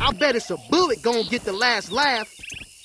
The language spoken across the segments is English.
I bet it's a bullet gonna get the last laugh.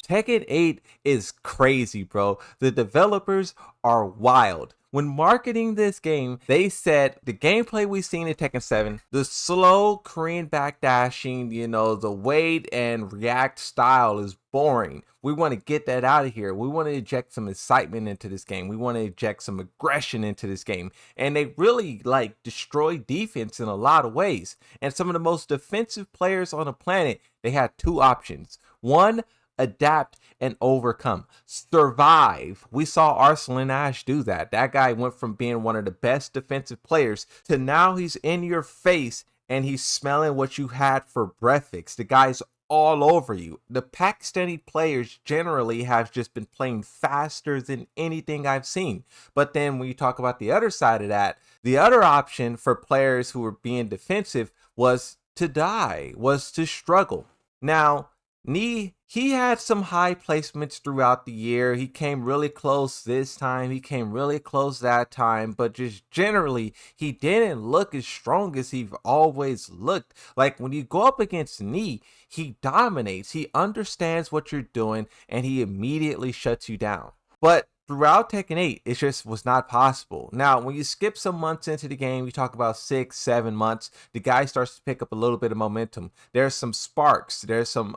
Tekken 8 is crazy, bro. The developers are wild. When marketing this game, they said the gameplay we've seen in Tekken 7, the slow Korean backdashing, the wait and react style is boring. We want to get that out of here. We want to inject some excitement into this game. We want to inject some aggression into this game. And they really destroy defense in a lot of ways. And some of the most defensive players on the planet, they had two options. One, adapt and overcome, survive. We saw Arsenal Ash do that. That guy went from being one of the best defensive players to now he's in your face and he's smelling what you had for breakfast. The guy's all over you. The Pakistani players generally have just been playing faster than anything I've seen. But then when you talk about the other side of that, the other option for players who were being defensive was to die, was to struggle. Now, he had some high placements throughout the year. He came really close this time. He came really close that time. But just generally, he didn't look as strong as he's always looked. Like when you go up against Knee, he dominates. He understands what you're doing and he immediately shuts you down. But throughout Tekken 8, it just was not possible. Now, when you skip some months into the game, you talk about 6, 7 months, the guy starts to pick up a little bit of momentum. There's some sparks. There's some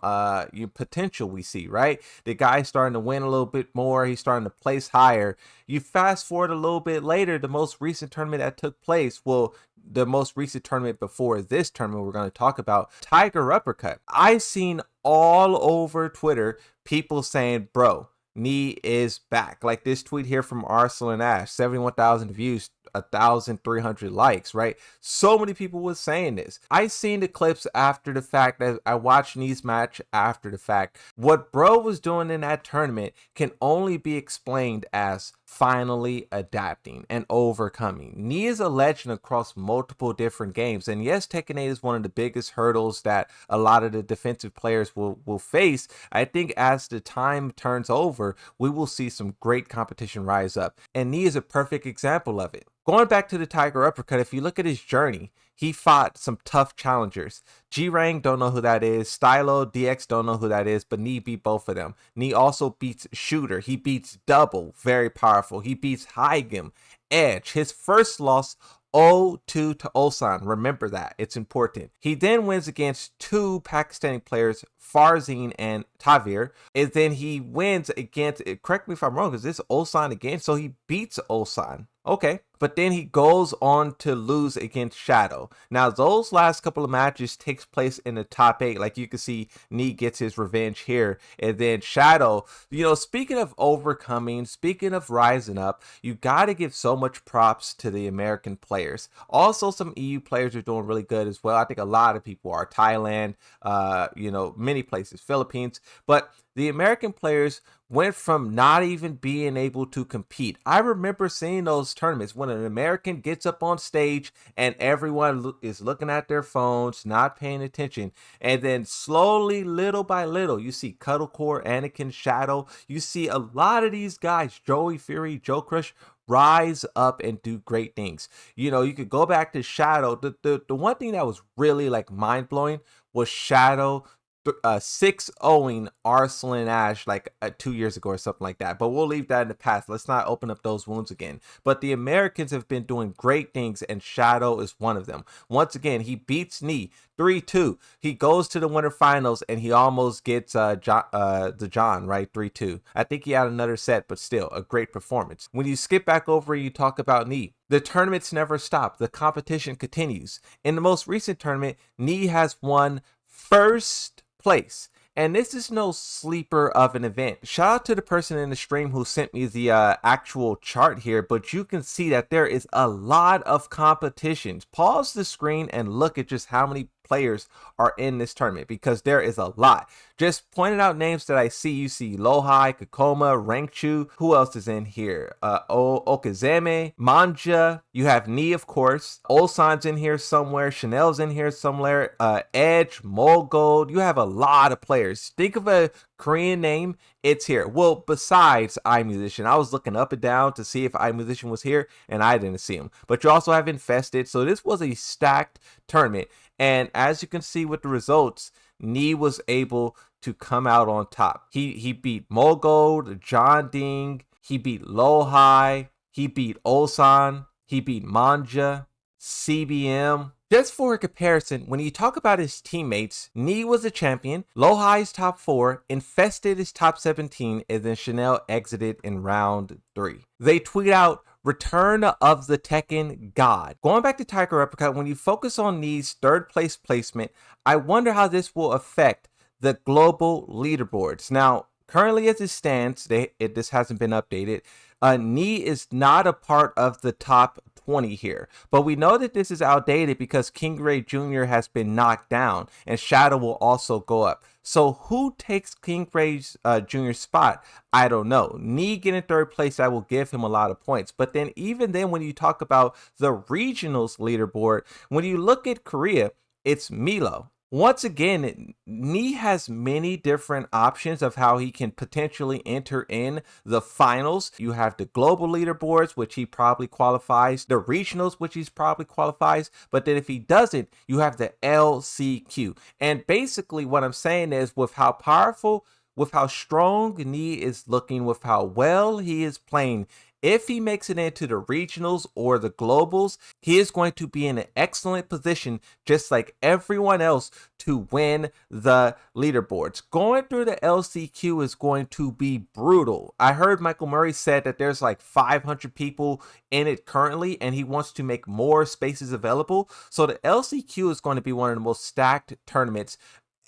potential we see, right? The guy's starting to win a little bit more. He's starting to place higher. You fast forward a little bit later, the most recent tournament that took place, well, the most recent tournament before this tournament we're going to talk about, Tiger Uppercut. I've seen all over Twitter people saying, bro, Knee is back. Like this tweet here from Arsenal Ash, 71,000 views, 1,300 likes, right? So many people were saying this. I seen the clips after the fact, that I watched Knee's match after the fact. What bro was doing in that tournament can only be explained as finally adapting and overcoming. Knee is a legend across multiple different games. And yes, Tekken 8 is one of the biggest hurdles that a lot of the defensive players will face. I think as the time turns over, we will see some great competition rise up. And Knee is a perfect example of it. Going back to the Tiger Uppercut, if you look at his journey, he fought some tough challengers. G-Rang, don't know who that is. Stylo, DX, don't know who that is, but Knee beat both of them. Knee also beats Shooter. He beats Double, very powerful. He beats Hygem, Edge. His first loss, 0-2 to Ulsan. Remember that. It's important. He then wins against two Pakistani players, Farzin and Tavir. And then he wins against, correct me if I'm wrong, because this Ulsan again, so he beats Ulsan. Okay, but then he goes on to lose against Shadow. Now, those last couple of matches takes place in the top 8. Like you can see, Knee gets his revenge here. And then Shadow, speaking of overcoming, speaking of rising up, you got to give so much props to the American players. Also, some EU players are doing really good as well. I think a lot of people are. Thailand, many places, Philippines. But the American players went from not even being able to compete. I remember seeing those tournaments when an American gets up on stage and everyone is looking at their phones, not paying attention. And then slowly, little by little, you see Cuddlecore, Anakin, Shadow. You see a lot of these guys, Joey Fury, Joe Crush, rise up and do great things. You could go back to Shadow. The one thing that was really mind-blowing was Shadow 6-0ing Arsenal Ash 2 years ago or something like that. But we'll leave that in the past. Let's not open up those wounds again. But the Americans have been doing great things, and Shadow is one of them. Once again, he beats Knee 3-2. He goes to the winter finals, and he almost gets John, right? 3-2. I think he had another set, but still, a great performance. When you skip back over and you talk about Knee, the tournaments never stop. The competition continues. In the most recent tournament, Knee has won first place. And this is no sleeper of an event. Shout out to the person in the stream who sent me the actual chart here, but you can see that there is a lot of competitions. Pause the screen and look at just how many players are in this tournament, because there is a lot. Just pointing out names that I see. You see Lohai, Kakoma, Rankchu. Who else is in here? Okazeme, Manja. You have Knee, of course. Ulsan's in here somewhere. Chanel's in here somewhere. Edge, Molgold. You have a lot of players. Think of a Korean name, it's here. Well, besides iMusician, I was looking up and down to see if iMusician was here, and I didn't see him. But you also have Infested, so this was a stacked tournament. And as you can see with the results, Knee was able to come out on top. He beat Mogold, John Ding, he beat Lohai, he beat Ulsan, he beat Manja, CBM. Just for a comparison, when you talk about his teammates, Knee was a champion, Lohai's top 4, Infested is top 17, and then Chanel exited in round 3. They tweet out, "Return of the Tekken God." Going back to Tiger Uppercut, when you focus on Knee's 3rd place placement, I wonder how this will affect the global leaderboards. Now, currently as it stands, this hasn't been updated. Knee is not a part of the top 20 here, but we know that this is outdated because King Ray Jr. has been knocked down and Shadow will also go up. So who takes King Ray's Jr.'s spot? I don't know. Knee getting 3rd place, I will give him a lot of points. But then even then, when you talk about the regionals leaderboard, when you look at Korea, it's Milo. Once again, Knee has many different options of how he can potentially enter in the finals. You have the global leaderboards, which he probably qualifies, the regionals, which he probably qualifies, but then if he doesn't, you have the LCQ. And basically what I'm saying is, with how powerful, with how strong Knee is looking, with how well he is playing, if he makes it into the regionals or the globals, he is going to be in an excellent position, just like everyone else, to win the leaderboards. Going through the LCQ is going to be brutal. I heard Michael Murray said that there's like 500 people in it currently, and he wants to make more spaces available. So the LCQ is going to be one of the most stacked tournaments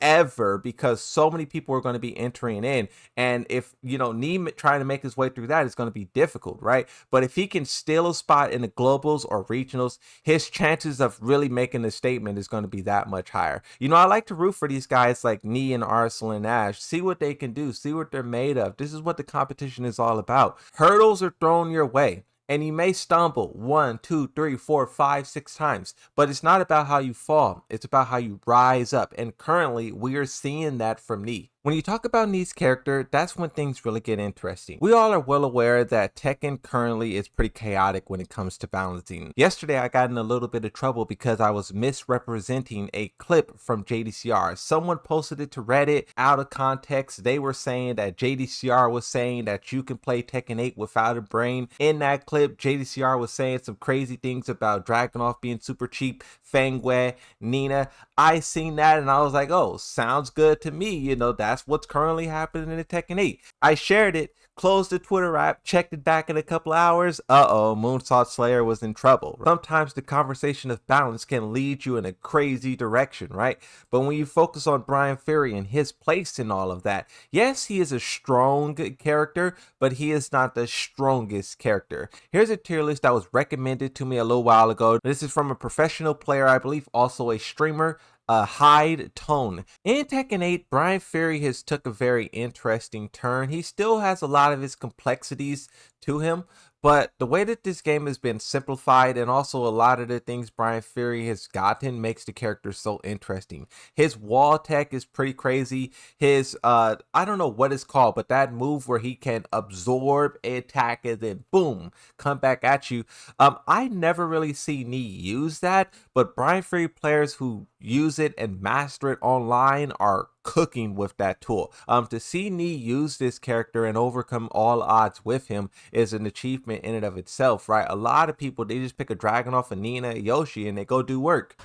ever, because so many people are going to be entering in, and if Knee trying to make his way through that is going to be difficult, right? But if he can steal a spot in the globals or regionals, his chances of really making a statement is going to be that much higher. I like to root for these guys like Knee and Arsenal and Ash, see what they can do, see what they're made of. This is what the competition is all about. Hurdles are thrown your way, and you may stumble 1, 2, 3, 4, 5, 6 times, but it's not about how you fall. It's about how you rise up. And currently we are seeing that from Knee. When you talk about Knee's character, that's when things really get interesting. We all are well aware that Tekken currently is pretty chaotic when it comes to balancing. Yesterday, I got in a little bit of trouble because I was misrepresenting a clip from JDCR. Someone posted it to Reddit out of context. They were saying that JDCR was saying that you can play Tekken 8 without a brain. In that clip, JDCR was saying some crazy things about Dragunov being super cheap, Fangwei, Nina. I seen that and I was like, oh, sounds good to me. That's what's currently happening in the Tekken 8. I shared it, closed the Twitter app, checked it back in a couple hours. Moonsault Slayer was in trouble. Sometimes the conversation of balance can lead you in a crazy direction, right? But when you focus on Brian Fury and his place in all of that, yes, he is a strong character, but he is not the strongest character. Here's a tier list that was recommended to me a little while ago. This is from a professional player, I believe also a streamer, Hyde Tone. In Tekken 8, Brian Fury has took a very interesting turn. He still has a lot of his complexities to him, but the way that this game has been simplified, and also a lot of the things Brian Fury has gotten, makes the character so interesting. His wall tech is pretty crazy. His I don't know what it's called, but that move where he can absorb an attack and then boom, come back at you. I never really see Knee use that, but Brian Fury players who use it and master it online are cooking with that tool. To see Knee use this character and overcome all odds with him is an achievement in and of itself, right? A lot of people, they just pick a dragon off a Nina, Yoshi, and they go do work.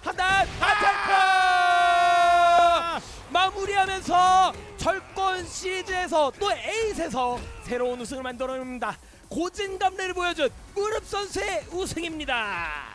마무리하면서 철권 시리즈에서 또 에잇에서 새로운 우승을 만들어냅니다. 고진감래를 보여준 무릎 선수의 우승입니다.